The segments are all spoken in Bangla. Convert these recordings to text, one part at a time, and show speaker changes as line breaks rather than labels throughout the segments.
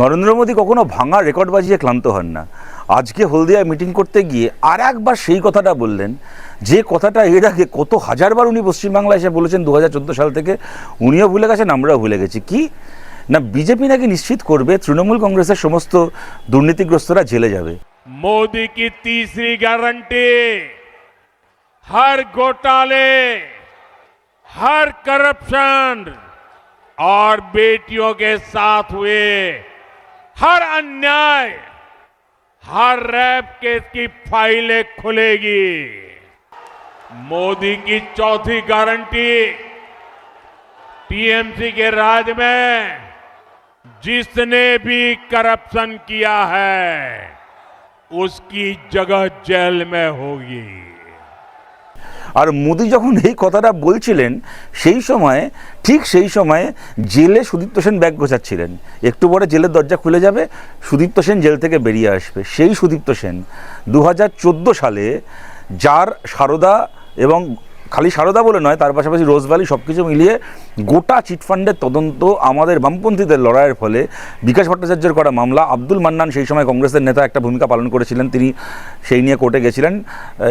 নরেন্দ্র মোদী কখনো ভাঙা রেকর্ড বাজিয়ে ক্লান্ত হন না। আজকে হলদিয়ায় মিটিং করতে গিয়ে আর একবার সেই কথাটা বললেন, যে কথাটা এর আগে কত হাজারবার উনি পশ্চিমবাংলায় এসে বলেছেন 2014 সাল থেকে। উনিও ভুলে গেছেন, আমরাও ভুলে গেছি। কি না, বিজেপি নাকি নিশ্চিত করবে তৃণমূল কংগ্রেসের সমস্ত দুর্নীতিগ্রস্তরা জেলে যাবে।
मोदी की तीसरी गारंटी हर घोटाले, हर करप्शन और बेटियों के साथ हुए हर अन्याय, हर रेप केस की फाइलें खुलेगी। मोदी की चौथी गारंटी टीएमसी के राज में जिसने भी करप्शन किया है उसकी जगह जेल में होगी।
আর মোদি যখন এই কথাটা বলছিলেন ঠিক সেই সময়ে জেলে সুদীপ্ত সেন ব্যাগ গোছাচ্ছিলেন। একটু পরে জেলের দরজা খুলে যাবে, সুদীপ্ত সেন জেল থেকে বেরিয়ে আসবে। সেই সুদীপ্ত সেন 2014 সালে যার সারদা, এবং খালি সারদা বলে নয়, তার পাশাপাশি রোজভ্যালি সব কিছু মিলিয়ে গোটা চিটফান্ডের তদন্ত, আমাদের বামপন্থীদের লড়াইয়ের ফলে বিকাশ ভট্টাচার্যের করা মামলা, আব্দুল মান্নান সেই সময় কংগ্রেসের নেতা একটা ভূমিকা পালন করেছিলেন, তিনি সেই নিয়ে কোর্টে গেছিলেন,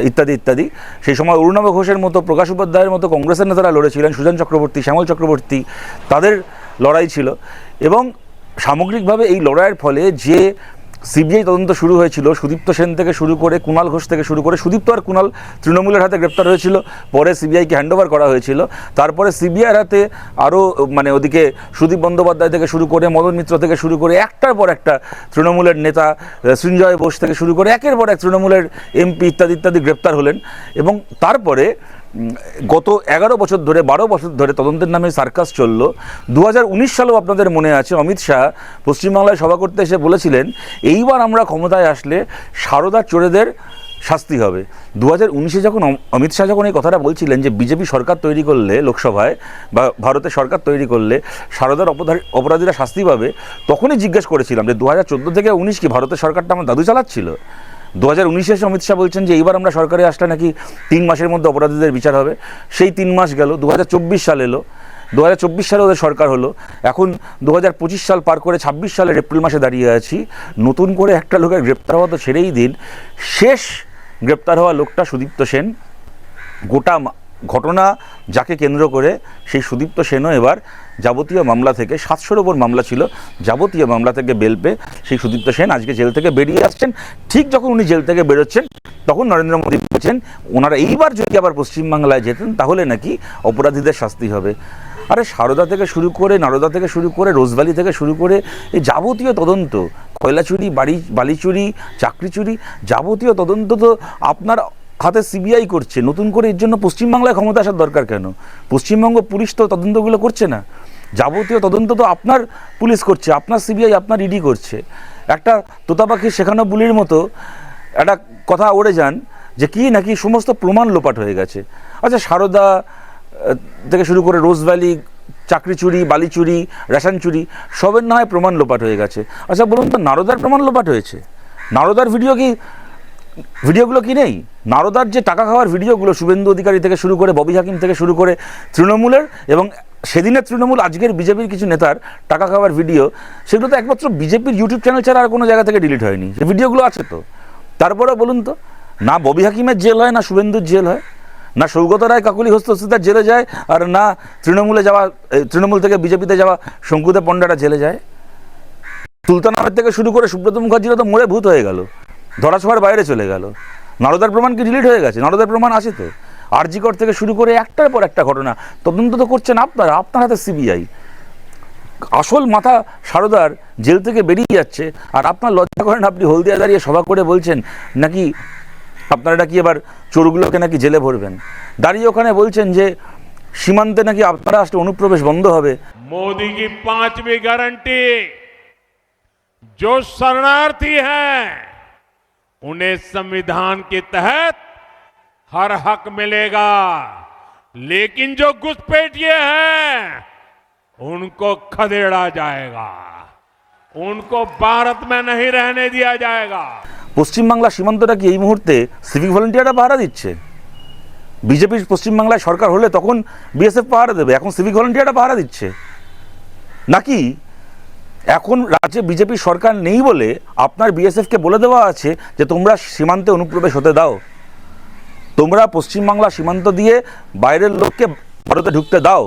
ইত্যাদি ইত্যাদি। সেই সময় অরুণাভ ঘোষের মতো, প্রকাশ উপাধ্যায়ের মতো কংগ্রেসের নেতারা লড়েছিলেন, সুজন চক্রবর্তী, শ্যামল চক্রবর্তী, তাদের লড়াই ছিল। এবং সামগ্রিকভাবে এই লড়াইয়ের ফলে যে সিবিআই তদন্ত শুরু হয়েছিল, সুদীপ্ত সেন থেকে শুরু করে কুণাল ঘোষ থেকে শুরু করে, সুদীপ্ত আর কুণাল তৃণমূলের হাতে গ্রেপ্তার হয়েছিল, পরে সিবিআইকে হ্যান্ডওভার করা হয়েছিল। তারপরে সিবিআইয়ের হাতে আরও ওদিকে সুদীপ বন্দ্যোপাধ্যায় থেকে শুরু করে, মদন মিত্র থেকে শুরু করে, একটার পর একটা তৃণমূলের নেতা, সৃঞ্জয় বোস থেকে শুরু করে একের পর এক তৃণমূলের এমপি ইত্যাদি ইত্যাদি গ্রেপ্তার হলেন। এবং তারপরে গত 11 বছর ধরে, 12 বছর ধরে তদন্তের নামে সার্কাস চলল। 2019 সালেও আপনাদের মনে আছে, অমিত শাহ পশ্চিমবাংলায় সভা করতে এসে বলেছিলেন, এইবার আমরা ক্ষমতায় আসলে সারদা চোরেদের শাস্তি হবে। 2019-এ যখন অমিত শাহ যখন এই কথাটা বলছিলেন যে বিজেপি সরকার তৈরি করলে, লোকসভায় বা ভারতের সরকার তৈরি করলে সারদার অপরাধীরা শাস্তি পাবে, তখনই জিজ্ঞেস করেছিলাম যে 2014 থেকে 19 কি ভারতের সরকারটা আমার দাদু চালাচ্ছিল? 2019-এ এসে অমিত শাহ বলছেন যে এইবার আমরা সরকারে আসলে নাকি 3 মাসের মধ্যে অপরাধীদের বিচার হবে। সেই 3 মাস গেল, 2024 সাল এলো, 2024 সালে ওদের সরকার হলো। এখন 2025 সাল পার করে 26 সালের এপ্রিল মাসে দাঁড়িয়ে আছি। নতুন করে একটা লোকের গ্রেপ্তার হওয়া তো ছেড়েই দিন, শেষ গ্রেপ্তার হওয়া লোকটা সুদীপ্ত সেন। গোটা ঘটনা যাকে কেন্দ্র করে সেই সুদীপ্ত সেনও এবার যাবতীয় মামলা থেকে, 700-র ওপর মামলা ছিল, যাবতীয় মামলা থেকে বেল পেয়ে সেই সুদীপ্ত সেন আজকে জেল থেকে বেরিয়ে আসছেন। ঠিক যখন উনি জেল থেকে বেরোচ্ছেন, তখন নরেন্দ্র মোদী বলছেন ওনারা এইবার যদি আবার পশ্চিমবাংলায় যেতেন তাহলে নাকি অপরাধীদের শাস্তি হবে। আরে সারদা থেকে শুরু করে, নারদা থেকে শুরু করে, রোজভ্যালি থেকে শুরু করে, এই যাবতীয় তদন্ত, কয়লা চুরি, বালি চুরি, চাকরি চুরি, যাবতীয় তদন্ত তো আপনার হাতে সিবিআই করছে। নতুন করে এর জন্য পশ্চিমবাংলায় ক্ষমতা আসার দরকার কেন? পশ্চিমবঙ্গ পুলিশ তো তদন্তগুলো করছে না। যাবতীয় তদন্ত তো আপনার পুলিশ করছে, আপনার সিবিআই, আপনার ইডি করছে। একটা তোতা পাখি শেখানো বুলির মতো একটা কথা ওড়ে যান যে কি নাকি সমস্ত প্রমাণ লোপাট হয়ে গেছে। আচ্ছা, সারদা থেকে শুরু করে রোজভ্যালি, চাকরি চুরি, বালি চুরি, রেশন চুরি, সবের না হয় প্রমাণ লোপাট হয়ে গেছে। আচ্ছা বলুন তো, নারদার প্রমাণ লোপাট হয়েছে? নারদার ভিডিওগুলো কি নেই? নারদার যে টাকা খাওয়ার ভিডিওগুলো, শুভেন্দু অধিকারী থেকে শুরু করে, ববি হাকিম থেকে শুরু করে, তৃণমূলের এবং সেদিনের তৃণমূল, আজকের বিজেপির কিছু নেতার টাকা খাওয়ার ভিডিও, সেগুলো তো একমাত্র বিজেপির ইউটিউব চ্যানেল ছাড়া আর কোনো জায়গা থেকে ডিলিট হয়নি। সেই ভিডিওগুলো আছে তো। তারপরে বলুন তো, না ববি হাকিমের জেল হয়, না শুভেন্দুর জেল হয়, না সৌগত রায় কাকুলি হস্তস্থিতার জেলে যায়, আর না তৃণমূল থেকে বিজেপিতে যাওয়া শঙ্কুদেব পণ্ডারা জেলে যায়। সুলতান আহমেদ থেকে শুরু করে সুব্রত মুখার্জিরা তো মরে ভূত হয়ে গেল, ধরাছোঁয়ার বাইরে চলে গেল। নারদার প্রমাণ কি ডিলিট হয়ে গেছে? নারদার প্রমাণ আছে তো। আরজিকর থেকে শুরু করে একটার পর একটা ঘটনা তদন্ত তো করছেন আপনারা, আপনার হাতে সিবিআই। আসল মাথা সারদার জেল থেকে বেরিয়ে যাচ্ছে, আর আপনার লজ্জা করেন, আপনি হলদিয়া দাঁড়িয়ে সভা করে বলছেন নাকি আপনারা নাকি এবার চোরগুলোকে নাকি জেলে ভরবেন। দাঁড়িয়ে ওখানে বলছেন যে সীমান্তে নাকি আপনারা আসলে অনুপ্রবেশ বন্ধ হবে।
मोदी की 5वीं गारंटी, जो शरणार्थी हैं उन्हें संविधान के तहत हर हक मिलेगा, लेकिन जो घुसपैठिए हैं उनको खदेड़ा जाएगा, उनको भारत में नहीं रहने दिया जाएगा।
পশ্চিমবাংলা সীমান্তটা কি এই মুহূর্তে সিভিক ভলেন্টিয়াররা পাহারা দিচ্ছে? বিজেপির পশ্চিমবাংলায় সরকার হলে তখন বিএসএফ পাহারা দেবে, এখন সিভিক ভলেন্টিয়াররা পাহারা দিচ্ছে নাকি? এখন রাজ্যে বিজেপি সরকার নেই বলে আপনার বিএসএফকে বলে দেওয়া আছে যে তোমরা সীমান্তে অনুপ্রবেশ হতে দাও, তোমরা পশ্চিমবাংলা সীমান্ত দিয়ে বাইরের লোককে ভারতে ঢুকতে দাও,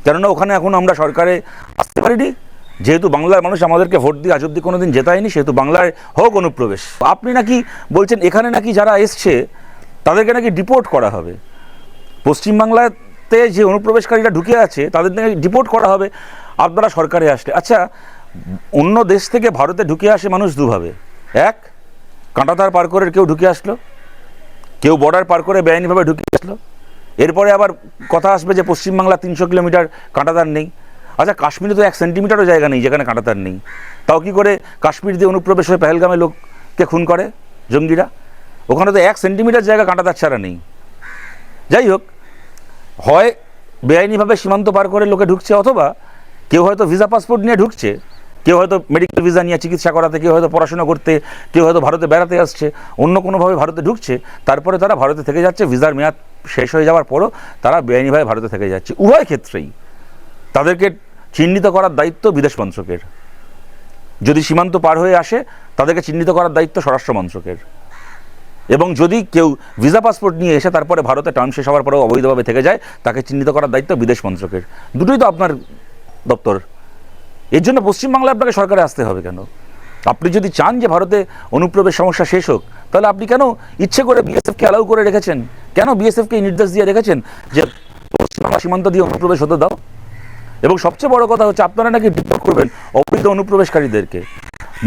কেননা ওখানে এখন আমরা সরকারে আসতে পারিনি, যেহেতু বাংলার মানুষ আমাদেরকে ভোট দিয়ে আজ অব্দি কোনো দিন জেতায়নি, সেহেতু বাংলায় হোক অনুপ্রবেশ। আপনি নাকি বলছেন এখানে নাকি যারা এসছে তাদেরকে নাকি ডিপোর্ট করা হবে, পশ্চিমবাংলাতে যে অনুপ্রবেশকারীরা ঢুকে আছে তাদের নাকি ডিপোর্ট করা হবে আপনারা সরকারে আসলে। আচ্ছা, অন্য দেশ থেকে ভারতে ঢুকে আসে মানুষ দুভাবে, এক, কাঁটাতার পার করে কেউ ঢুকে আসলো, কেউ বর্ডার পার করে বেআইনিভাবে ঢুকে আসলো, এরপরে আবার কথা আসবে যে পশ্চিমবাংলা 300 কিলোমিটার কাঁটাতার নেই। আচ্ছা, কাশ্মীরে তো 1 সেন্টিমিটারও জায়গা নেই যেখানে কাঁটাতার নেই, তাও কি করে কাশ্মীর দিয়ে অনুপ্রবেশ হয়ে পেহেলগামে লোককে খুন করে জঙ্গিরা? ওখানে তো 1 সেন্টিমিটার জায়গা কাঁটাতার ছাড়া নেই। যাই হোক, হয় বেআইনিভাবে সীমান্ত পার করে লোকে ঢুকছে, অথবা কেউ হয়তো ভিসা পাসপোর্ট নিয়ে ঢুকছে, কেউ হয়তো মেডিকেল ভিসা নিয়ে চিকিৎসা করাতে, কেউ হয়তো পড়াশোনা করতে, কেউ হয়তো ভারতে বেড়াতে আসছে, অন্য কোনোভাবে ভারতে ঢুকছে, তারপরে তারা ভারতে থেকে যাচ্ছে, ভিসার মেয়াদ শেষ হয়ে যাওয়ার পরও তারা বেআইনিভাবে ভারতে থেকে যাচ্ছে। উভয় ক্ষেত্রেই তাদেরকে চিহ্নিত করার দায়িত্ব বিদেশ মন্ত্রকের, যদি সীমান্ত পার হয়ে আসে তাদেরকে চিহ্নিত করার দায়িত্ব স্বরাষ্ট্র মন্ত্রকের, এবং যদি কেউ ভিসা পাসপোর্ট নিয়ে এসে তারপরে ভারতে টার্ম শেষ হওয়ার পরেও অবৈধভাবে থেকে যায় তাকে চিহ্নিত করার দায়িত্ব বিদেশ মন্ত্রকের। দুটোই তো আপনার দপ্তর। এর জন্য পশ্চিমবাংলায় আপনাকে সরকারে আসতে হবে কেন? আপনি যদি চান যে ভারতে অনুপ্রবেশ সমস্যা শেষ হোক, তাহলে আপনি কেন ইচ্ছে করে বিএসএফকে অ্যালাউ করে রেখেছেন? কেন বিএসএফকে এই নির্দেশ দিয়ে রেখেছেন যে পশ্চিমবাংলা সীমান্ত দিয়ে অনুপ্রবেশ হতে দাও? এবং সবচেয়ে বড় কথা হচ্ছে আপনারা নাকি ডিপোর্ট করবেন অবৈধ অনুপ্রবেশকারীদেরকে।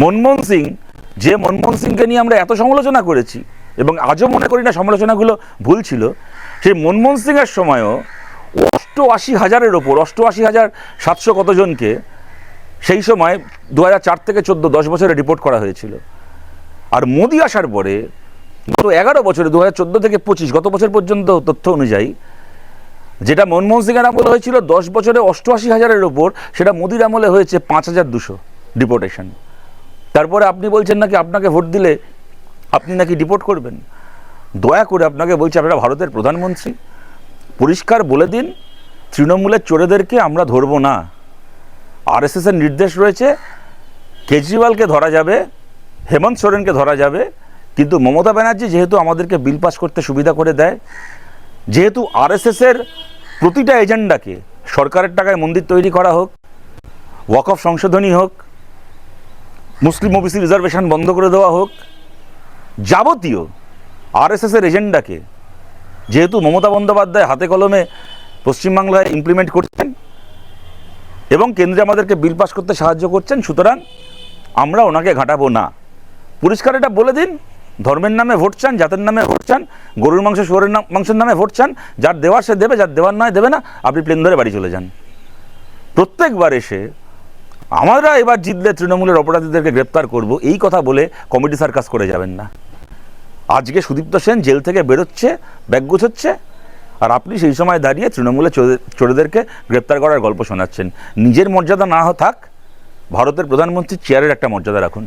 মনমোহন সিং, যে মনমোহন সিংকে নিয়ে আমরা এত সমালোচনা করেছি এবং আজও মনে করি না সমালোচনাগুলো ভুল ছিল, সেই মনমোহন সিংয়ের সময়ও 88,000-এর ওপর 88,700 কতজনকে সেই সময় 2004 থেকে 14 10 বছরে রিপোর্ট করা হয়েছিল। আর মোদি আসার পরে গত 11 বছরে 2014 থেকে 25 গত বছর পর্যন্ত তথ্য অনুযায়ী যেটা মনমোহন সিংয়ের আমলে হয়েছিল 10 বছরে 88,000-এর ওপর, সেটা মোদির আমলে হয়েছে 5,200 ডিপোর্টেশন। তারপরে আপনি বলছেন নাকি আপনাকে ভোট দিলে আপনি নাকি ডিপোর্ট করবেন। দয়া করে আপনাকে বলছি, আপনারা ভারতের প্রধানমন্ত্রী, পরিষ্কার বলে দিন তৃণমূলের চোরেদেরকে আমরা ধরব না। আরএসএসের নির্দেশ রয়েছে কেজরিওয়ালকে ধরা যাবে, হেমন্ত সোরেনকে ধরা যাবে, কিন্তু মমতা ব্যানার্জি যেহেতু আমাদেরকে বিল পাস করতে সুবিধা করে দেয়, যেহেতু আরএসএসের প্রতিটা এজেন্ডাকে সরকারের টাকায় মন্দির তৈরি করা হোক, ওয়াকফ সংশোধনী হোক, মুসলিম ওবিসি রিজার্ভেশন বন্ধ করে দেওয়া হোক, যাবতীয় আরএসএসের এজেন্ডাকে যেহেতু মমতা বন্দ্যোপাধ্যায় হাতে কলমে পশ্চিমবাংলায় ইমপ্লিমেন্ট করছেন এবং কেন্দ্রে আমাদেরকে বিল পাস করতে সাহায্য করছেন, সুতরাং আমরা ওনাকে ঘাঁটাবো না। পরিষ্কার এটা বলে দিন। ধর্মের নামে ভোট চান, জাতের নামে ভোট চান, গরুর মাংস শুয়োরের মাংসের নামে ভোট চান, যার দেওয়ার সে দেবে, যার দেওয়ার নয় দেবে না, আপনি প্লেন ধরে বাড়ি চলে যান। প্রত্যেকবার এসে আমরা এবার জিতলে তৃণমূলের অপরাধীদেরকে গ্রেপ্তার করব এই কথা বলে কমেডি সার্কাস করে যাবেন না। আজকে সুদীপ্ত সেন জেল থেকে বেরোচ্ছে, ব্যাগ গুছোচ্ছে, আর আপনি সেই সময় দাঁড়িয়ে তৃণমূলের চোরেদেরকে গ্রেপ্তার করার গল্প শোনাচ্ছেন। নিজের মর্যাদা না থাক, ভারতের প্রধানমন্ত্রীর চেয়ারের একটা মর্যাদা রাখুন।